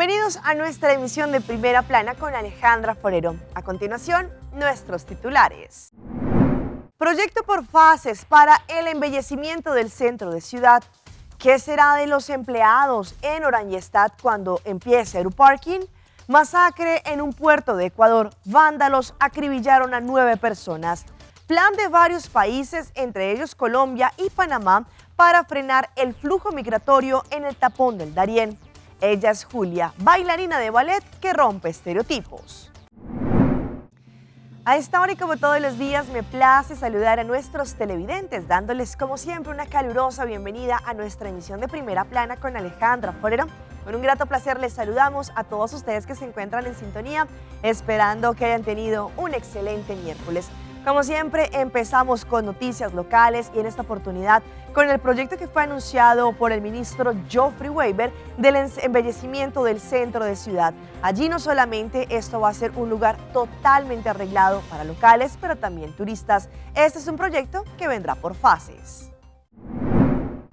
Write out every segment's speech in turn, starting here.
Bienvenidos a nuestra emisión de Primera Plana con Alejandra Forero. A continuación, nuestros titulares. Proyecto por fases para el embellecimiento del centro de ciudad. ¿Qué será de los empleados en Oranjestad cuando empiece Aeroparking? Masacre en un puerto de Ecuador. Vándalos acribillaron a 9 personas. Plan de varios países, entre ellos Colombia y Panamá, para frenar el flujo migratorio en el tapón del Darién. Ella es Julia, bailarina de ballet que rompe estereotipos. A esta hora y como todos los días me place saludar a nuestros televidentes, dándoles como siempre una calurosa bienvenida a nuestra emisión de Primera Plana con Alejandra Forero. Con un grato placer les saludamos a todos ustedes que se encuentran en sintonía, esperando que hayan tenido un excelente miércoles. Como siempre, empezamos con noticias locales y en esta oportunidad con el proyecto que fue anunciado por el ministro Geoffrey Weber del embellecimiento del centro de ciudad. Allí no solamente esto va a ser un lugar totalmente arreglado para locales, pero también turistas. Este es un proyecto que vendrá por fases.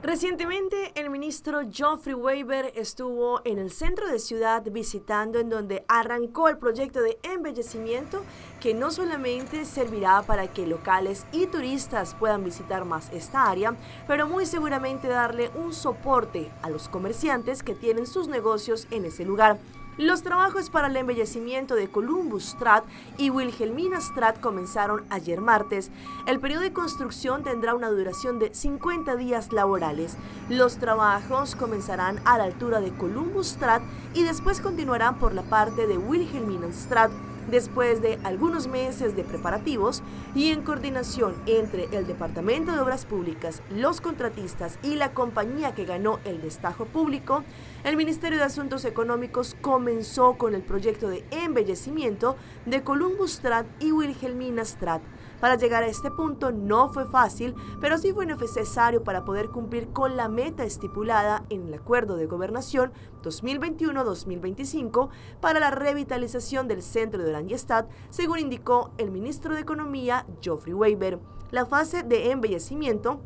Recientemente, el ministro Geoffrey Weber estuvo en el centro de ciudad visitando en donde arrancó el proyecto de embellecimiento que no solamente servirá para que locales y turistas puedan visitar más esta área, pero muy seguramente darle un soporte a los comerciantes que tienen sus negocios en ese lugar. Los trabajos para el embellecimiento de Columbusstraat y Wilhelminastraat comenzaron ayer martes. El periodo de construcción tendrá una duración de 50 días laborales. Los trabajos comenzarán a la altura de Columbusstraat y después continuarán por la parte de Wilhelminastraat. Después de algunos meses de preparativos y en coordinación entre el Departamento de Obras Públicas, los contratistas y la compañía que ganó el destajo público, el Ministerio de Asuntos Económicos comenzó con el proyecto de embellecimiento de Columbusstraat y Wilhelminastraat. Para llegar a este punto no fue fácil, pero sí fue necesario para poder cumplir con la meta estipulada en el Acuerdo de Gobernación 2021-2025 para la revitalización del centro de Oranjestad, según indicó el ministro de Economía, Geoffrey Weber. La fase de embellecimiento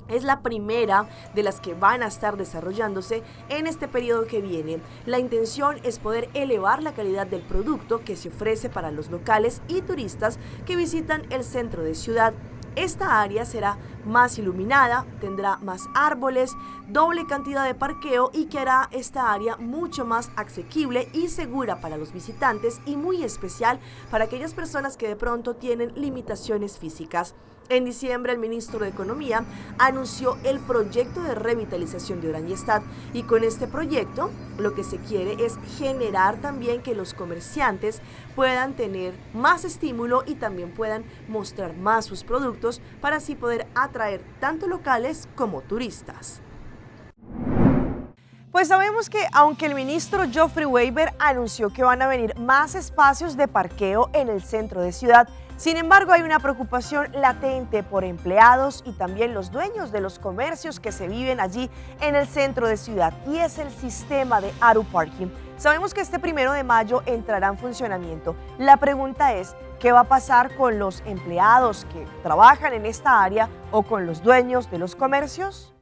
es la primera de las que van a estar desarrollándose en este periodo que viene. La intención es poder elevar la calidad del producto que se ofrece para los locales y turistas que visitan el centro de ciudad. Esta área será más iluminada, tendrá más árboles, doble cantidad de parqueo y que hará esta área mucho más asequible y segura para los visitantes y muy especial para aquellas personas que de pronto tienen limitaciones físicas. En diciembre, el ministro de Economía anunció el proyecto de revitalización de Oranjestad y con este proyecto lo que se quiere es generar también que los comerciantes puedan tener más estímulo y también puedan mostrar más sus productos para así poder atraer tanto locales como turistas. Pues sabemos que aunque el ministro Geoffrey Weber anunció que van a venir más espacios de parqueo en el centro de ciudad, sin embargo hay una preocupación latente por empleados y también los dueños de los comercios que se viven allí en el centro de ciudad y es el sistema de Aeroparking. Sabemos que este 1 de mayo entrará en funcionamiento. La pregunta es, ¿qué va a pasar con los empleados que trabajan en esta área o con los dueños de los comercios?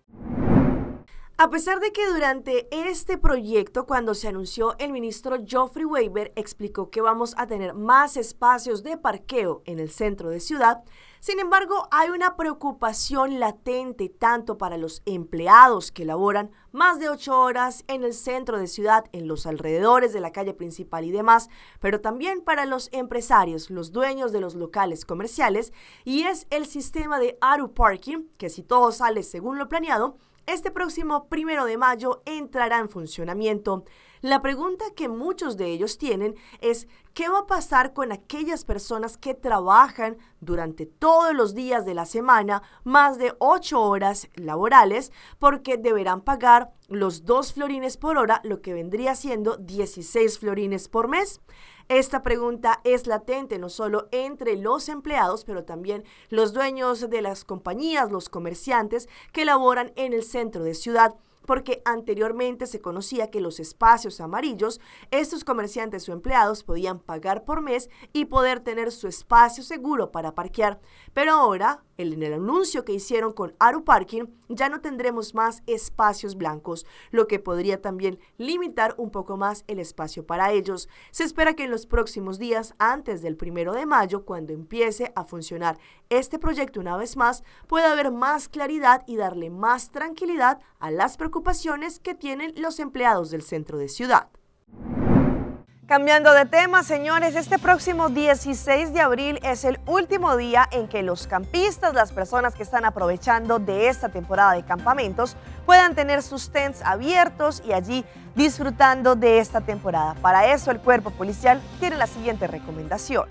A pesar de que durante este proyecto, cuando se anunció, el ministro Geoffrey Weber explicó que vamos a tener más espacios de parqueo en el centro de ciudad, sin embargo, hay una preocupación latente tanto para los empleados que laboran más de 8 horas en el centro de ciudad, en los alrededores de la calle principal y demás, pero también para los empresarios, los dueños de los locales comerciales, y es el sistema de Aeroparking, que si todo sale según lo planeado, este próximo 1 de mayo entrará en funcionamiento. La pregunta que muchos de ellos tienen es ¿qué va a pasar con aquellas personas que trabajan durante todos los días de la semana más de 8 horas laborales? Porque deberán pagar los 2 florines por hora, lo que vendría siendo 16 florines por mes. Esta pregunta es latente no solo entre los empleados, pero también los dueños de las compañías, los comerciantes que laboran en el centro de ciudad. porque anteriormente se conocía que los espacios amarillos, estos comerciantes o empleados podían pagar por mes y poder tener su espacio seguro para parquear. Pero ahora, en el anuncio que hicieron con Aru Parking, ya no tendremos más espacios blancos, lo que podría también limitar un poco más el espacio para ellos. Se espera que en los próximos días, antes del 1 de mayo, cuando empiece a funcionar este proyecto una vez más, pueda haber más claridad y darle más tranquilidad a las preocupaciones que tienen los empleados del centro de ciudad. Cambiando de tema, señores, este próximo 16 de abril es el último día en que los campistas, las personas que están aprovechando de esta temporada de campamentos, puedan tener sus tents abiertos y allí disfrutando de esta temporada. Para eso, el cuerpo policial tiene la siguiente recomendación.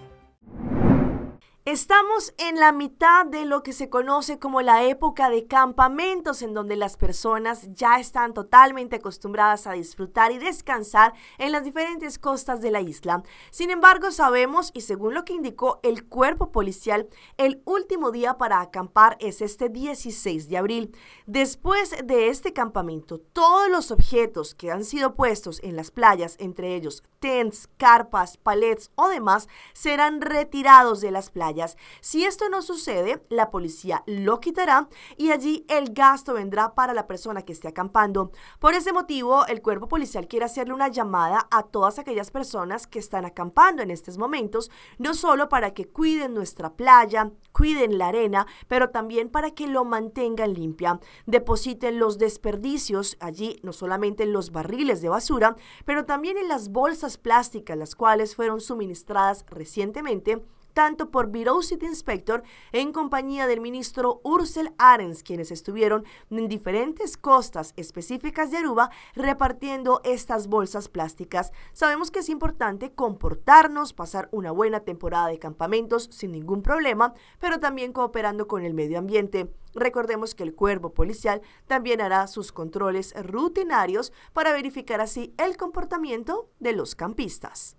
Estamos en la mitad de lo que se conoce como la época de campamentos, en donde las personas ya están totalmente acostumbradas a disfrutar y descansar en las diferentes costas de la isla. Sin embargo, sabemos, y según lo que indicó el cuerpo policial, el último día para acampar es este 16 de abril. Después de este campamento, todos los objetos que han sido puestos en las playas, entre ellos tents, carpas, palets o demás, serán retirados de las playas. Si esto no sucede, la policía lo quitará y allí el gasto vendrá para la persona que esté acampando. Por ese motivo, el cuerpo policial quiere hacerle una llamada a todas aquellas personas que están acampando en estos momentos, no solo para que cuiden nuestra playa, cuiden la arena, pero también para que lo mantengan limpia. Depositen los desperdicios allí, no solamente en los barriles de basura, pero también en las bolsas plásticas, las cuales fueron suministradas recientemente tanto por Bureau City Inspector en compañía del ministro Ursel Arens, quienes estuvieron en diferentes costas específicas de Aruba repartiendo estas bolsas plásticas. Sabemos que es importante comportarnos, pasar una buena temporada de campamentos sin ningún problema, pero también cooperando con el medio ambiente. Recordemos que el cuerpo policial también hará sus controles rutinarios para verificar así el comportamiento de los campistas.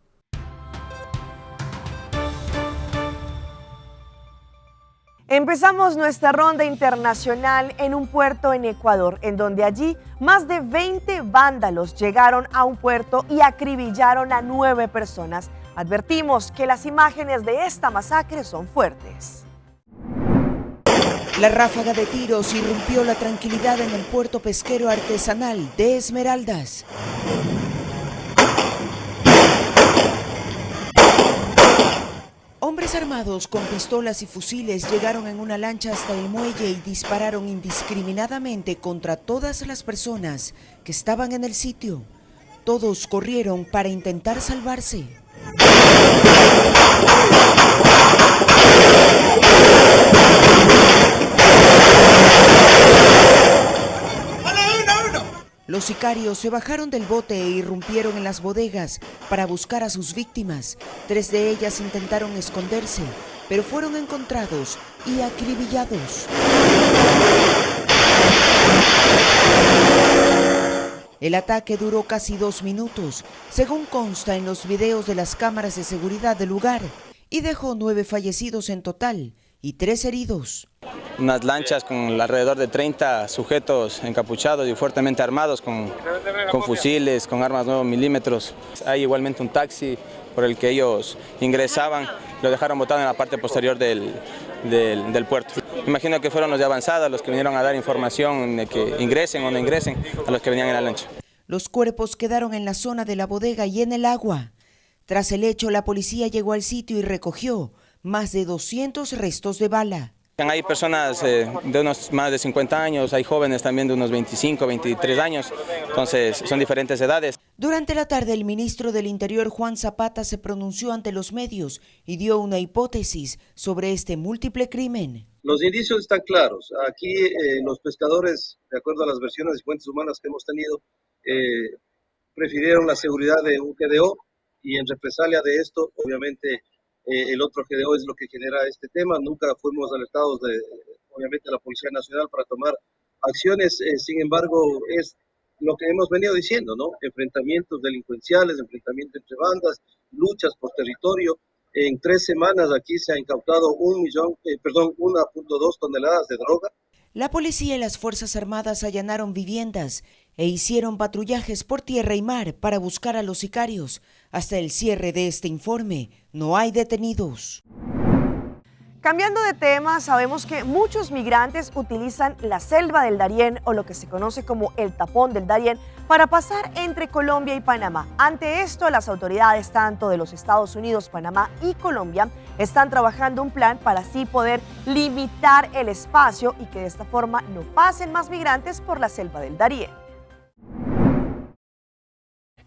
Empezamos nuestra ronda internacional en un puerto en Ecuador, en donde allí más de 20 vándalos llegaron a un puerto y acribillaron a 9 personas. Advertimos que las imágenes de esta masacre son fuertes. La ráfaga de tiros irrumpió la tranquilidad en el puerto pesquero artesanal de Esmeraldas. Hombres armados con pistolas y fusiles llegaron en una lancha hasta el muelle y dispararon indiscriminadamente contra todas las personas que estaban en el sitio. Todos corrieron para intentar salvarse. Los sicarios se bajaron del bote e irrumpieron en las bodegas para buscar a sus víctimas. 3 de ellas intentaron esconderse, pero fueron encontrados y acribillados. El ataque duró casi 2 minutos, según consta en los videos de las cámaras de seguridad del lugar, y dejó 9 fallecidos en total y 3 heridos. Unas lanchas con alrededor de 30 sujetos encapuchados y fuertemente armados con fusiles, con armas 9 milímetros. Hay igualmente un taxi por el que ellos ingresaban, lo dejaron botado en la parte posterior del puerto. Imagino que fueron los de avanzada los que vinieron a dar información de que ingresen o no ingresen a los que venían en la lancha. Los cuerpos quedaron en la zona de la bodega y en el agua. Tras el hecho, la policía llegó al sitio y recogió más de 200 restos de bala. Hay personas de unos más de 50 años, hay jóvenes también de unos 25, 23 años, entonces son diferentes edades. Durante la tarde, el ministro del Interior, Juan Zapata, se pronunció ante los medios y dio una hipótesis sobre este múltiple crimen. Los indicios están claros. Aquí los pescadores, de acuerdo a las versiones de fuentes humanas que hemos tenido, prefirieron la seguridad de un GDO y en represalia de esto, obviamente, el otro GDO es lo que genera este tema. Nunca fuimos alertados obviamente, a la Policía Nacional para tomar acciones. Sin embargo, es lo que hemos venido diciendo, ¿no? Enfrentamientos delincuenciales, enfrentamientos entre bandas, luchas por territorio. En 3 semanas aquí se ha incautado 1.2 toneladas de droga. La policía y las Fuerzas Armadas allanaron viviendas e hicieron patrullajes por tierra y mar para buscar a los sicarios. Hasta el cierre de este informe, no hay detenidos. Cambiando de tema, sabemos que muchos migrantes utilizan la selva del Darién o lo que se conoce como el tapón del Darién para pasar entre Colombia y Panamá. Ante esto, las autoridades tanto de los Estados Unidos, Panamá y Colombia están trabajando un plan para así poder limitar el espacio y que de esta forma no pasen más migrantes por la selva del Darién.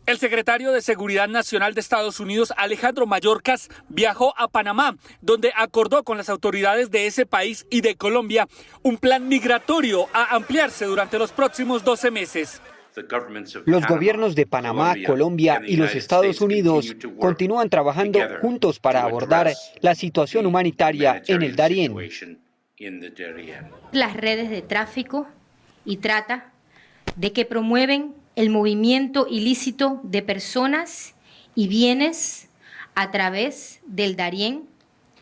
El secretario de Seguridad Nacional de Estados Unidos, Alejandro Mayorkas, viajó a Panamá, donde acordó con las autoridades de ese país y de Colombia un plan migratorio a ampliarse durante los próximos 12 meses. Los gobiernos de Panamá, Colombia y los Estados Unidos continúan trabajando juntos para abordar la situación humanitaria en el Darién. Las redes de tráfico y trata de que promueven el movimiento ilícito de personas y bienes a través del Darién,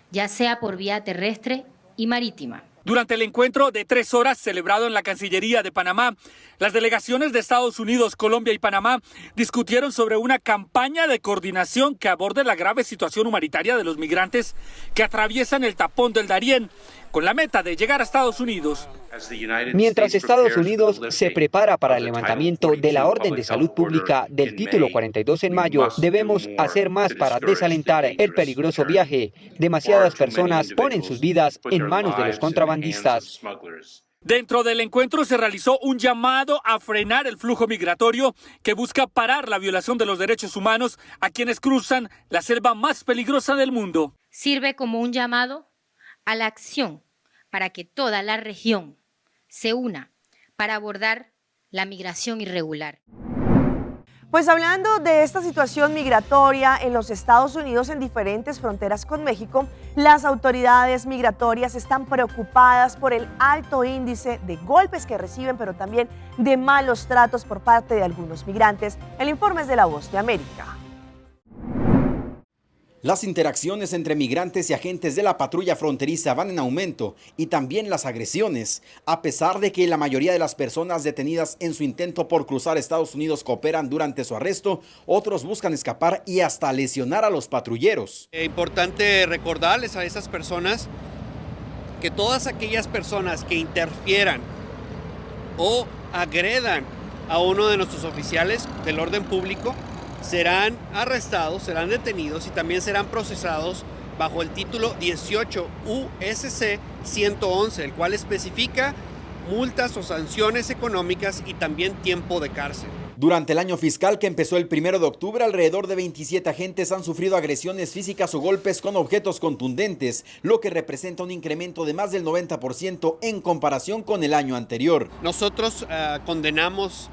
ya sea por vía terrestre y marítima. Durante el encuentro de 3 horas celebrado en la Cancillería de Panamá, las delegaciones de Estados Unidos, Colombia y Panamá discutieron sobre una campaña de coordinación que aborde la grave situación humanitaria de los migrantes que atraviesan el tapón del Darién, con la meta de llegar a Estados Unidos. Mientras Estados Unidos se prepara para el levantamiento de la orden de salud pública del título 42 en mayo, debemos hacer más para desalentar el peligroso viaje. Demasiadas personas ponen sus vidas en manos de los contrabandistas. Dentro del encuentro se realizó un llamado a frenar el flujo migratorio que busca parar la violación de los derechos humanos a quienes cruzan la selva más peligrosa del mundo. Sirve como un llamado a la acción para que toda la región se una para abordar la migración irregular. Pues hablando de esta situación migratoria en los Estados Unidos en diferentes fronteras con México, las autoridades migratorias están preocupadas por el alto índice de golpes que reciben, pero también de malos tratos por parte de algunos migrantes. El informe es de La Voz de América. Las interacciones entre migrantes y agentes de la patrulla fronteriza van en aumento y también las agresiones. A pesar de que la mayoría de las personas detenidas en su intento por cruzar Estados Unidos cooperan durante su arresto, otros buscan escapar y hasta lesionar a los patrulleros. Es importante recordarles a esas personas que todas aquellas personas que interfieran o agredan a uno de nuestros oficiales del orden público serán arrestados, serán detenidos y también serán procesados bajo el título 18 USC 111, el cual especifica multas o sanciones económicas y también tiempo de cárcel. Durante el año fiscal que empezó el 1 de octubre, alrededor de 27 agentes han sufrido agresiones físicas o golpes con objetos contundentes, lo que representa un incremento de más del 90% en comparación con el año anterior. Nosotros condenamos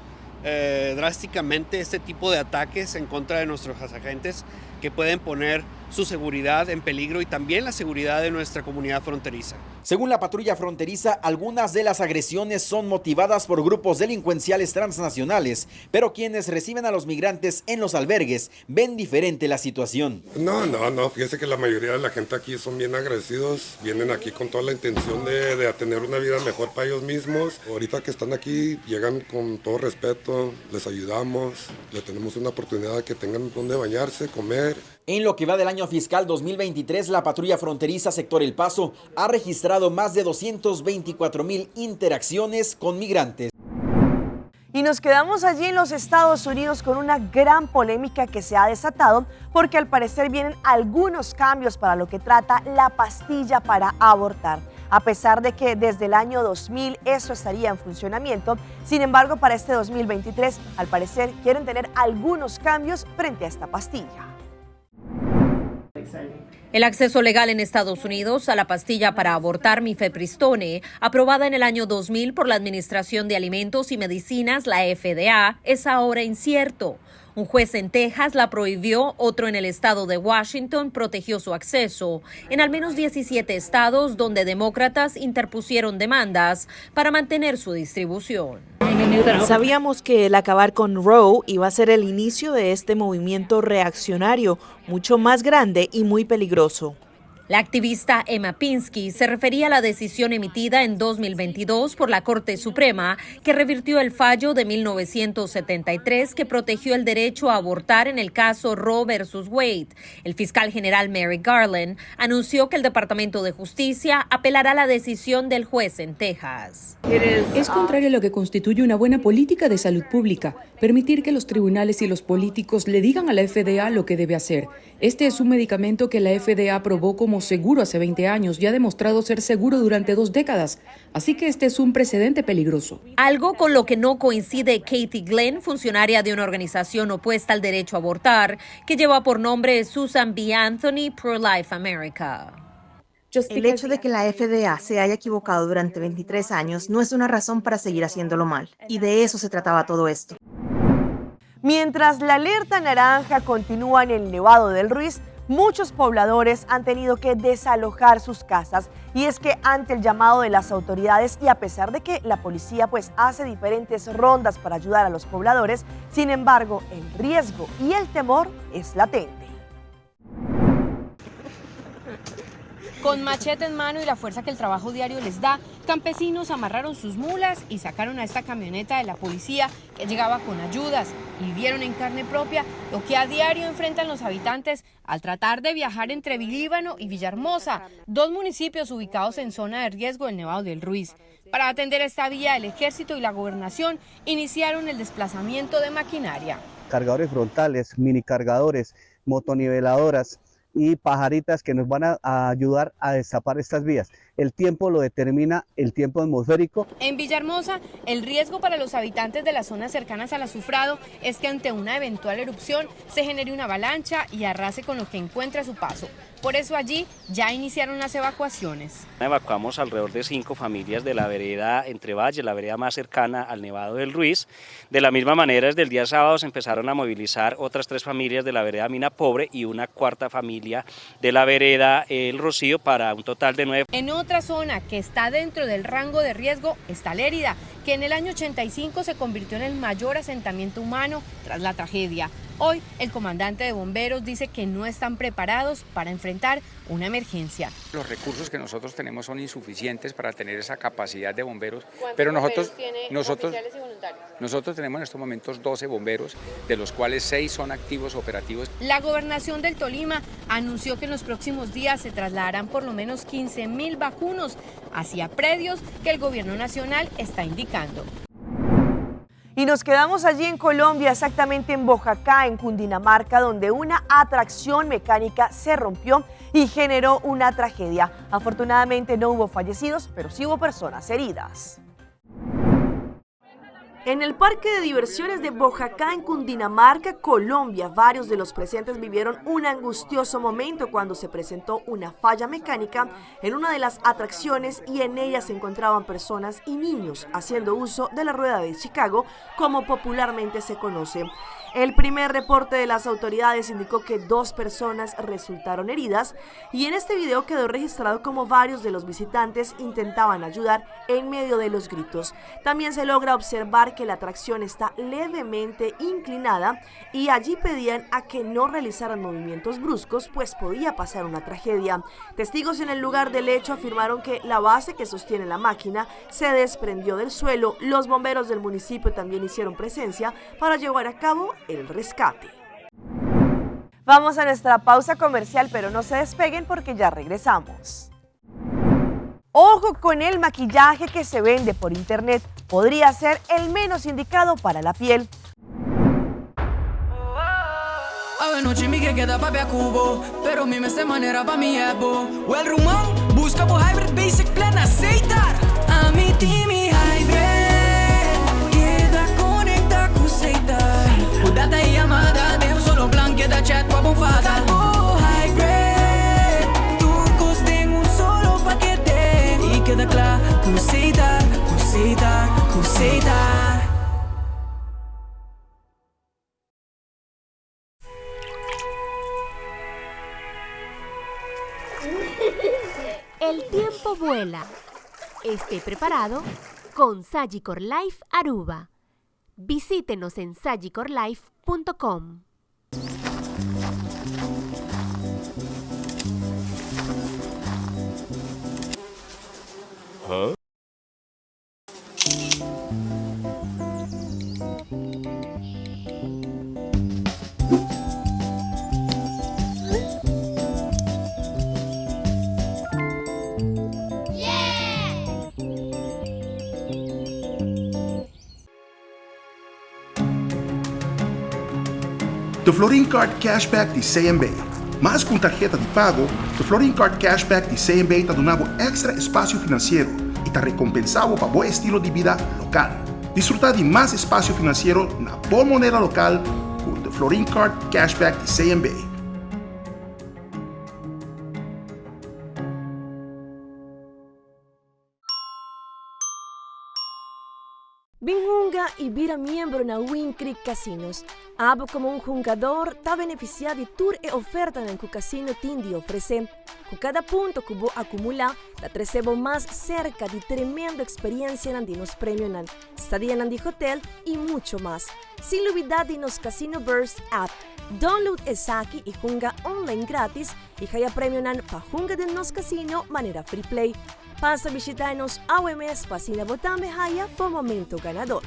drásticamente este tipo de ataques en contra de nuestros agentes que pueden poner su seguridad en peligro y también la seguridad de nuestra comunidad fronteriza. Según la patrulla fronteriza, algunas de las agresiones son motivadas por grupos delincuenciales transnacionales, pero quienes reciben a los migrantes en los albergues ven diferente la situación. No, fíjese que la mayoría de la gente aquí son bien agresivos, vienen aquí con toda la intención de tener una vida mejor para ellos mismos. Ahorita que están aquí, llegan con todo respeto, les ayudamos, le tenemos una oportunidad de que tengan donde bañarse, comer. En lo que va del año fiscal 2023, la patrulla fronteriza sector El Paso ha registrado más de 224,000 interacciones con migrantes. Y nos quedamos allí en los Estados Unidos con una gran polémica que se ha desatado porque al parecer vienen algunos cambios para lo que trata la pastilla para abortar. A pesar de que desde el año 2000 eso estaría en funcionamiento, sin embargo para este 2023 al parecer quieren tener algunos cambios frente a esta pastilla. El acceso legal en Estados Unidos a la pastilla para abortar mifepristone, aprobada en el año 2000 por la Administración de Alimentos y Medicinas, la FDA, es ahora incierto. Un juez en Texas la prohibió, otro en el estado de Washington protegió su acceso. En al menos 17 estados donde demócratas interpusieron demandas para mantener su distribución. Sabíamos que el acabar con Roe iba a ser el inicio de este movimiento reaccionario, mucho más grande y muy peligroso. La activista Emma Pinsky se refería a la decisión emitida en 2022 por la Corte Suprema que revirtió el fallo de 1973 que protegió el derecho a abortar en el caso Roe versus Wade. El fiscal general Merrick Garland anunció que el Departamento de Justicia apelará a la decisión del juez en Texas. Es contrario a lo que constituye una buena política de salud pública, permitir que los tribunales y los políticos le digan a la FDA lo que debe hacer. Este es un medicamento que la FDA aprobó como seguro hace 20 años y ha demostrado ser seguro durante 2 décadas. Así que este es un precedente peligroso. Algo con lo que no coincide Katie Glenn, funcionaria de una organización opuesta al derecho a abortar, que lleva por nombre Susan B. Anthony Pro-Life America. El hecho de que la FDA se haya equivocado durante 23 años no es una razón para seguir haciéndolo mal. Y de eso se trataba todo esto. Mientras la alerta naranja continúa en el Nevado del Ruiz, muchos pobladores han tenido que desalojar sus casas. Y es que ante el llamado de las autoridades y a pesar de que la policía hace diferentes rondas para ayudar a los pobladores, sin embargo, el riesgo y el temor es latente. Con machete en mano y la fuerza que el trabajo diario les da, campesinos amarraron sus mulas y sacaron a esta camioneta de la policía que llegaba con ayudas y vieron en carne propia lo que a diario enfrentan los habitantes al tratar de viajar entre Vilíbano y Villahermosa, 2 municipios ubicados en zona de riesgo del Nevado del Ruiz. Para atender esta vía, el ejército y la gobernación iniciaron el desplazamiento de maquinaria. Cargadores frontales, mini cargadores, motoniveladoras y pajaritas que nos van a ayudar a destapar estas vías. El tiempo lo determina el tiempo atmosférico. En Villahermosa, el riesgo para los habitantes de las zonas cercanas al azufrado es que ante una eventual erupción se genere una avalancha y arrase con lo que encuentre a su paso. Por eso allí ya iniciaron las evacuaciones. Evacuamos alrededor de 5 familias de la vereda Entre Valles, la vereda más cercana al Nevado del Ruiz. De la misma manera, desde el día sábado se empezaron a movilizar otras 3 familias de la vereda Mina Pobre y una 4ª familia de la vereda El Rocío para un total de 9. En otra zona que está dentro del rango de riesgo está Lérida, que en el año 85 se convirtió en el mayor asentamiento humano tras la tragedia. Hoy, el comandante de bomberos dice que no están preparados para enfrentar una emergencia. Los recursos que nosotros tenemos son insuficientes para tener esa capacidad de bomberos, pero nosotros oficiales y voluntarios? Nosotros tenemos en estos momentos 12 bomberos, de los cuales 6 son activos operativos. La gobernación del Tolima anunció que en los próximos días se trasladarán por lo menos 15.000 vacunos hacia predios que el gobierno nacional está indicando. Y nos quedamos allí en Colombia, exactamente en Boyacá, en Cundinamarca, donde una atracción mecánica se rompió y generó una tragedia. Afortunadamente no hubo fallecidos, pero sí hubo personas heridas. En el parque de diversiones de Boyacá, en Cundinamarca, Colombia, varios de los presentes vivieron un angustioso momento cuando se presentó una falla mecánica en una de las atracciones y en ella se encontraban personas y niños haciendo uso de la rueda de Chicago, como popularmente se conoce. El primer reporte de las autoridades indicó que 2 personas resultaron heridas y en este video quedó registrado como varios de los visitantes intentaban ayudar en medio de los gritos. También se logra observar que la atracción está levemente inclinada y allí pedían a que no realizaran movimientos bruscos, pues podía pasar una tragedia. Testigos en el lugar del hecho afirmaron que la base que sostiene la máquina se desprendió del suelo. Los bomberos del municipio también hicieron presencia para llevar a cabo el rescate. Vamos a nuestra pausa comercial, pero no se despeguen porque ya regresamos. Ojo con el maquillaje que se vende por internet, podría ser el menos indicado para la piel. Noche mi que queda papi a cubo, pero mi esta manera pa' mi ebo. O el rumón, busca por hybrid basic plan aceitar. A mi team y hybrid, queda conecta con aceitar. Data y llamada, dejo solo plan, queda chat pa' bufada. Oh hybrid, tu coste en un solo paquete. Y queda claro, aceitar, aceitar, aceitar. El tiempo vuela. Esté preparado con Sagicor Life Aruba. Visítenos en sagicorlife.com. The Florin Card Cashback di CMB. Mais com tarjeta de pago, the Florin Card Cashback di CMB está donando extra espaço financeiro e está recompensado para bom estilo de vida local. Disfrutar de mais espaço financeiro na boa moneda local com the Florin Card Cashback di CMB. Binjunga e vira membro na Win Creek Casinos. Abo como um jogador está beneficiado de tour e oferta no que o casino tem de oferecer. Com cada ponto que vou acumular, te recebo mais cerca de tremenda experiência nos prêmios, estadia no hotel e muito mais. Sem novidade nos Casino Burst app. Download essa aqui e junga online grátis e ganha prêmio para junga de nos casino maneira free play. Passa a visitar-nos ao MS para votar medalha por momento ganador.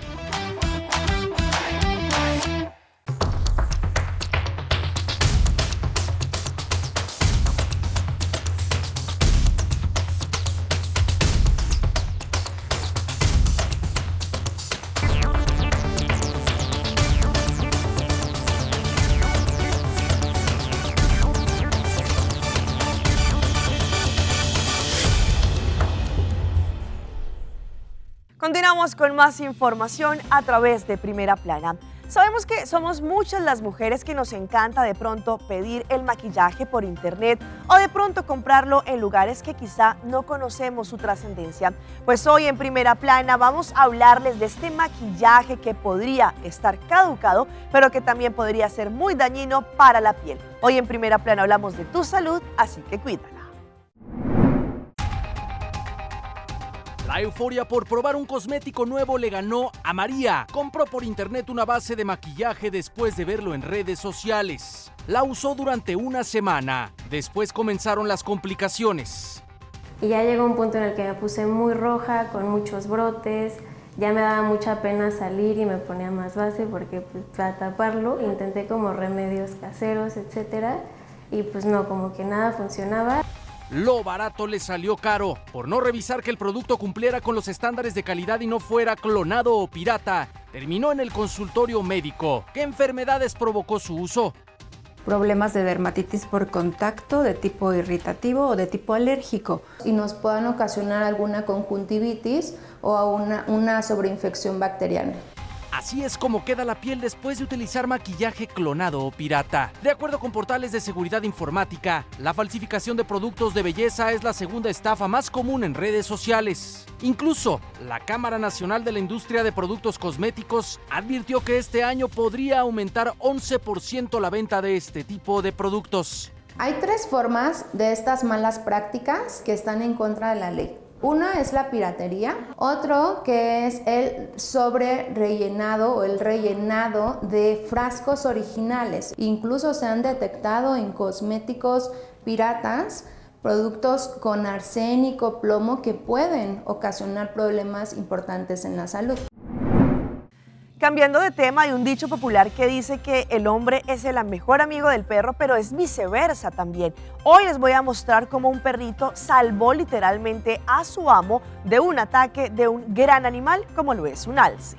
Continuamos con más información a través de Primera Plana. Sabemos que somos muchas las mujeres que nos encanta de pronto pedir el maquillaje por internet o de pronto comprarlo en lugares que quizá no conocemos su trascendencia. Pues hoy en Primera Plana vamos a hablarles de este maquillaje que podría estar caducado, pero que también podría ser muy dañino para la piel. Hoy en Primera Plana hablamos de tu salud, así que cuídala. La euforia por probar un cosmético nuevo le ganó a María. Compró por internet una base de maquillaje después de verlo en redes sociales. La usó durante una semana. Después comenzaron las complicaciones. Y ya llegó un punto en el que me puse muy roja, con muchos brotes. Ya me daba mucha pena salir y me ponía más base porque para taparlo intenté como remedios caseros, etcétera. Y pues no, como que nada funcionaba. Lo barato le salió caro. Por no revisar que el producto cumpliera con los estándares de calidad y no fuera clonado o pirata, terminó en el consultorio médico. ¿Qué enfermedades provocó su uso? Problemas de dermatitis por contacto de tipo irritativo o de tipo alérgico. Y nos puedan ocasionar alguna conjuntivitis o una sobreinfección bacteriana. Así es como queda la piel después de utilizar maquillaje clonado o pirata. De acuerdo con portales de seguridad informática, la falsificación de productos de belleza es la segunda estafa más común en redes sociales. Incluso, la Cámara Nacional de la Industria de Productos Cosméticos advirtió que este año podría aumentar 11% la venta de este tipo de productos. Hay 3 formas de estas malas prácticas que están en contra de la ley. Una es la piratería, otro que es el sobre rellenado o el rellenado de frascos originales. Incluso se han detectado en cosméticos piratas productos con arsénico, plomo que pueden ocasionar problemas importantes en la salud. Cambiando de tema, hay un dicho popular que dice que el hombre es el mejor amigo del perro, pero es viceversa también. Hoy les voy a mostrar cómo un perrito salvó literalmente a su amo de un ataque de un gran animal como lo es un alce.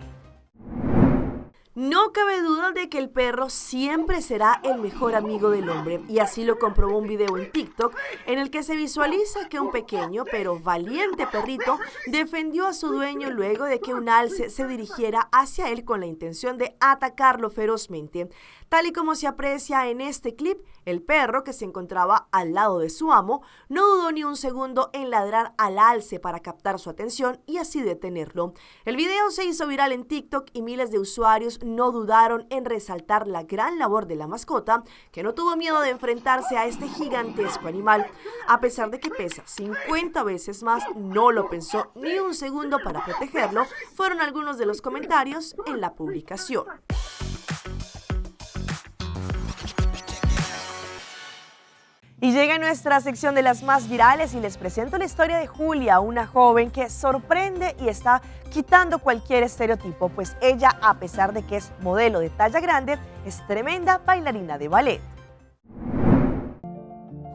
No cabe duda de que el perro siempre será el mejor amigo del hombre, y así lo comprobó un video en TikTok en el que se visualiza que un pequeño pero valiente perrito defendió a su dueño luego de que un alce se dirigiera hacia él con la intención de atacarlo ferozmente. Tal y como se aprecia en este clip, el perro, que se encontraba al lado de su amo, no dudó ni un segundo en ladrar al alce para captar su atención y así detenerlo. El video se hizo viral en TikTok y miles de usuarios no dudaron en resaltar la gran labor de la mascota, que no tuvo miedo de enfrentarse a este gigantesco animal. A pesar de que pesa 50 veces más, no lo pensó ni un segundo para protegerlo, fueron algunos de los comentarios en la publicación. Y llega nuestra sección de las más virales y les presento la historia de Julia, una joven que sorprende y está quitando cualquier estereotipo, pues ella, a pesar de que es modelo de talla grande, es tremenda bailarina de ballet.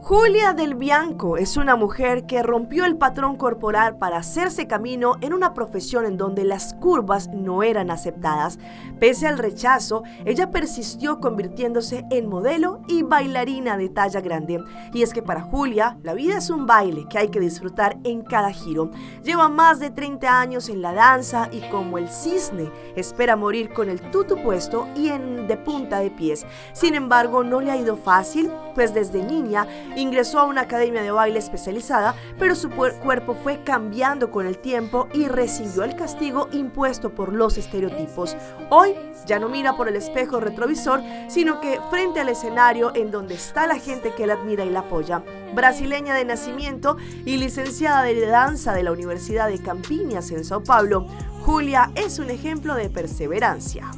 Julia Del Bianco es una mujer que rompió el patrón corporal para hacerse camino en una profesión en donde las curvas no eran aceptadas. Pese al rechazo, ella persistió convirtiéndose en modelo y bailarina de talla grande. Y es que para Julia, la vida es un baile que hay que disfrutar en cada giro. Lleva más de 30 años en la danza y como el cisne, espera morir con el tutú puesto y de punta de pies. Sin embargo, no le ha ido fácil, pues desde niña ingresó a una academia de baile especializada, pero su cuerpo fue cambiando con el tiempo y recibió el castigo impuesto por los estereotipos. Hoy ya no mira por el espejo retrovisor, sino que frente al escenario en donde está la gente que la admira y la apoya. Brasileña de nacimiento y licenciada de danza de la Universidad de Campinas en Sao Paulo, Julia es un ejemplo de perseverancia.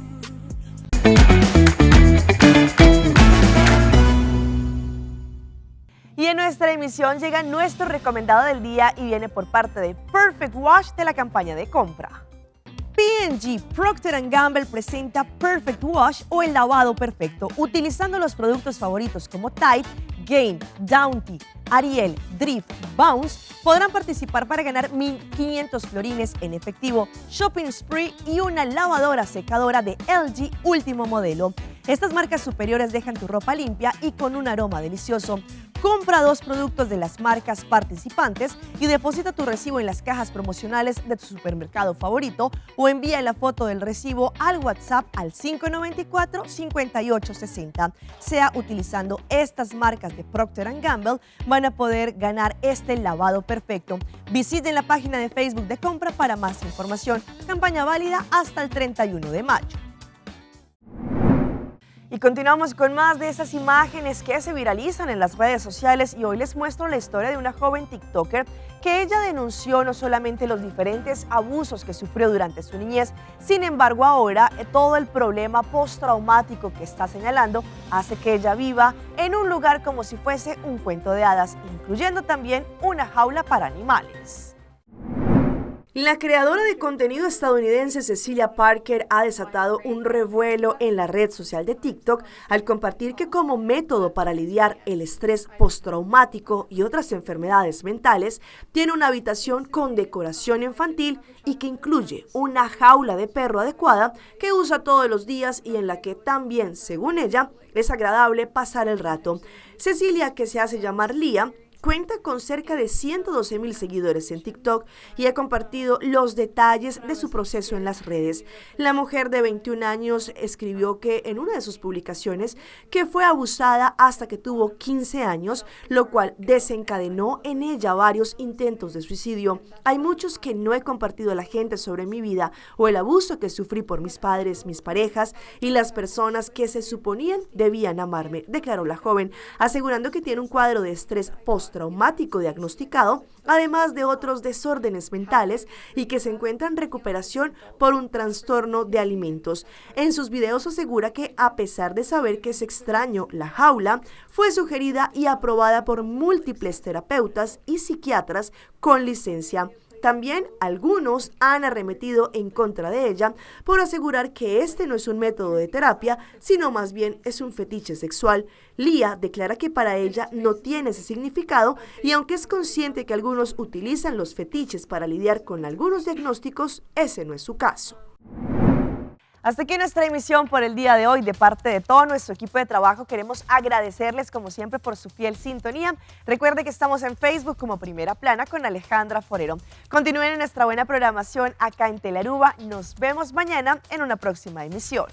Y en nuestra emisión llega nuestro recomendado del día y viene por parte de Perfect Wash de la campaña de compra. P&G Procter & Gamble presenta Perfect Wash o el lavado perfecto, utilizando los productos favoritos como Tide, Gain, Bounty, Ariel, Drift, Bounce. Podrán participar para ganar 1.500 florines en efectivo, shopping spree y una lavadora secadora de LG último modelo. Estas marcas superiores dejan tu ropa limpia y con un aroma delicioso. Compra 2 productos de las marcas participantes y deposita tu recibo en las cajas promocionales de tu supermercado favorito o envía la foto del recibo al WhatsApp al 594-5860. Sea utilizando estas marcas de Procter & Gamble, van a poder ganar este lavado perfecto. Visiten la página de Facebook de compra para más información. Campaña válida hasta el 31 de mayo. Y continuamos con más de esas imágenes que se viralizan en las redes sociales y hoy les muestro la historia de una joven TikToker que ella denunció no solamente los diferentes abusos que sufrió durante su niñez, sin embargo ahora todo el problema postraumático que está señalando hace que ella viva en un lugar como si fuese un cuento de hadas, incluyendo también una jaula para animales. La creadora de contenido estadounidense Cecilia Parker ha desatado un revuelo en la red social de TikTok al compartir que como método para lidiar el estrés postraumático y otras enfermedades mentales, tiene una habitación con decoración infantil y que incluye una jaula de perro adecuada que usa todos los días y en la que también, según ella, es agradable pasar el rato. Cecilia, que se hace llamar Lía, cuenta con cerca de 112,000 seguidores en TikTok y ha compartido los detalles de su proceso en las redes. La mujer de 21 años escribió que en una de sus publicaciones que fue abusada hasta que tuvo 15 años, lo cual desencadenó en ella varios intentos de suicidio. Hay muchos que no he compartido a la gente sobre mi vida o el abuso que sufrí por mis padres, mis parejas y las personas que se suponían debían amarme, declaró la joven, asegurando que tiene un cuadro de estrés postraumático diagnosticado, además de otros desórdenes mentales y que se encuentra en recuperación por un trastorno de alimentos. En sus videos asegura que a pesar de saber que es extraño la jaula, fue sugerida y aprobada por múltiples terapeutas y psiquiatras con licencia. También algunos han arremetido en contra de ella por asegurar que este no es un método de terapia, sino más bien es un fetiche sexual. Lía declara que para ella no tiene ese significado y aunque es consciente que algunos utilizan los fetiches para lidiar con algunos diagnósticos, ese no es su caso. Hasta aquí nuestra emisión por el día de hoy. De parte de todo nuestro equipo de trabajo queremos agradecerles como siempre por su fiel sintonía. Recuerde que estamos en Facebook como Primera Plana con Alejandra Forero. Continúen en nuestra buena programación acá en Telearuba. Nos vemos mañana en una próxima emisión.